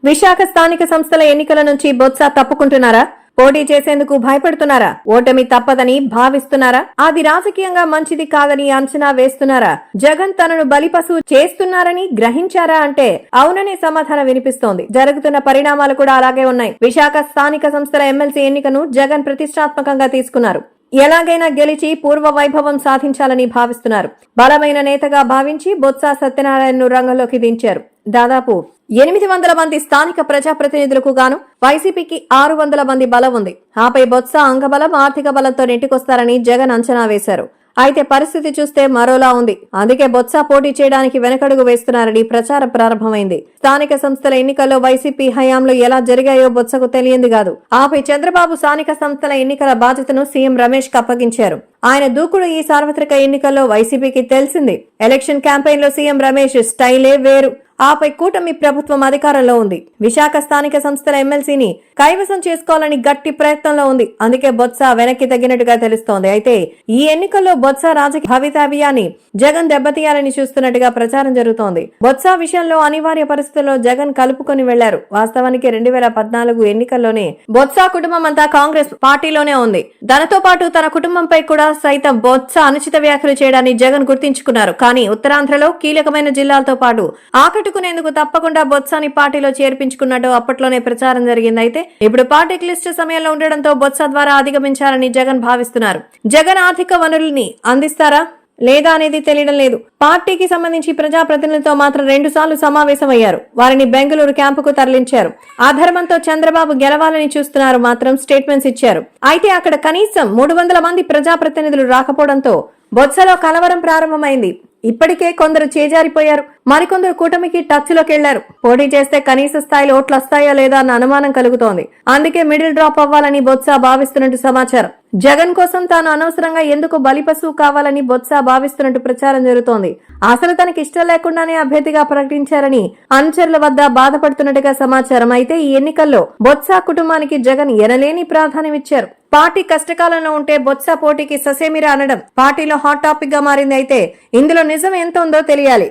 విశాఖ స్థానిక సంస్థల ఎన్నికల నుంచి బొత్స తప్పుకుంటున్నారా? పోటీ చేసేందుకు భయపడుతున్నారా? ఓటమి తప్పదని భావిస్తున్నారా? అది రాజకీయంగా మంచిది కాదని అంచనా వేస్తున్నారా? జగన్ తనను బలిపశువు చేస్తున్నారని గ్రహించారా అంటే అవుననే సమాధానం వినిపిస్తోంది. జరుగుతున్న పరిణామాలు కూడా అలాగే ఉన్నాయి. విశాఖ స్థానిక సంస్థల ఎమ్మెల్సీ ఎన్నికను జగన్ ప్రతిష్టాత్మకంగా తీసుకున్నారు. ఎలాగైనా గెలిచి పూర్వ వైభవం సాధించాలని భావిస్తున్నారు. బలమైన నేతగా భావించి బొత్స సత్యనారాయణను రంగంలోకి దించారు. దాదాపు 800 మంది స్థానిక ప్రజాప్రతినిధులకు గాను వైసీపీకి 600 మంది బలం ఉంది. ఆపై బొత్స అంగబలం, ఆర్థిక బలంతో నెట్టికొస్తారని జగన్ అంచనా వేశారు. అయితే పరిస్థితి చూస్తే మరోలా ఉంది. అందుకే బొత్స పోటీ చేయడానికి వెనకడుగు వేస్తున్నారని ప్రచారం ప్రారంభమైంది. స్థానిక సంస్థల ఎన్నికల్లో వైసీపీ హయాంలో ఎలా జరిగాయో బొత్సకు తెలియంది కాదు. ఆపై చంద్రబాబు స్థానిక సంస్థల ఎన్నికల బాధ్యతను సీఎం రమేష్ కు అప్పగించారు. ఆయన దూకుడు ఈ సార్వత్రిక ఎన్నికల్లో వైసీపీకి తెలిసింది. ఎలక్షన్ క్యాంపెయిన్ లో సీఎం రమేష్ స్టైలే వేరు. ఆపై కూటమి ప్రభుత్వం అధికారంలో ఉంది. విశాఖ స్థానిక సంస్థల ఎమ్మెల్సీని కైవసం చేసుకోవాలని గట్టి ప్రయత్నంలో ఉంది. అందుకే బొత్స వెనక్కి తగ్గినట్టుగా తెలుస్తోంది. అయితే ఈ ఎన్నికల్లో బొత్స రాజకీయ భవితవ్యాన్ని జగన్ దెబ్బతీయాలని చూస్తున్నట్టుగా ప్రచారం జరుగుతోంది. బొత్స విషయంలో అనివార్య పరిస్థితుల్లో జగన్ కలుపుకొని వెళ్లారు. వాస్తవానికి 2014 ఎన్నికల్లోనే బొత్స కుటుంబం అంతా కాంగ్రెస్ పార్టీలోనే ఉంది. దానితో పాటు తన కుటుంబంపై కూడా సైతం బొత్స అనుచిత వ్యాఖ్యలు చేయడాన్ని జగన్ గుర్తించుకున్నారు. కానీ ఉత్తరాంధ్రలో కీలకమైన జిల్లాలతో పాటు ఆకట్టుకునేందుకు తప్పకుండా బొత్సని పార్టీలో చేర్పించుకున్నట్టు అప్పట్లోనే ప్రచారం జరిగింది. అయితే ఇప్పుడు పార్టీ క్లిష్ట సమయంలో ఉండడంతో బొత్స ద్వారా అధిగమించాలని జగన్ భావిస్తున్నారు. జగన్ ఆర్థిక వనరుల్ని అందిస్తారా లేదా అనేది తెలియడం లేదు. పార్టీకి సంబంధించి ప్రజాప్రతినిధులతో మాత్రం 2 సార్లు సమావేశమయ్యారు. వారిని బెంగళూరు క్యాంపుకు తరలించారు. ఆ ధర్మంతో చంద్రబాబు గెలవాలని చూస్తున్నారు మాత్రం స్టేట్మెంట్స్ ఇచ్చారు. అయితే అక్కడ కనీసం 300 మంది ప్రజాప్రతినిధులు రాకపోవడంతో బొత్సలో కలవరం ప్రారంభమైంది. ఇప్పటికే కొందరు చేజారిపోయారు. మరికొందరు కూటమికి టచ్ లోకి వెళ్లారు. పోటీ చేస్తే కనీస స్థాయిలో ఓట్లు వస్తాయా లేదా అన్న అనుమానం కలుగుతోంది. అందుకే మిడిల్ డ్రాప్ అవ్వాలని బొత్స భావిస్తున్నట్టు సమాచారం. జగన్ కోసం తాను అనవసరంగా ఎందుకు బలిపశువు కావాలని బొత్స భావిస్తున్నట్టు ప్రచారం జరుగుతోంది. అసలు తనకి ఇష్టం లేకుండానే అభ్యర్థిగా ప్రకటించారని అనుచరుల వద్ద బాధపడుతున్నట్టుగా సమాచారం. అయితే ఈ ఎన్నికల్లో బొత్స కుటుంబానికి జగన్ ఎనలేని ప్రాధాన్యం ఇచ్చారు. పార్టీ కష్టకాలంలో ఉంటే బొత్స పోటీకి ససేమిరా అనడం పార్టీలో హాట్ టాపిక్ గా మారింది. అయితే ఇందులో నిజం ఎంత ఉందో తెలియాలి.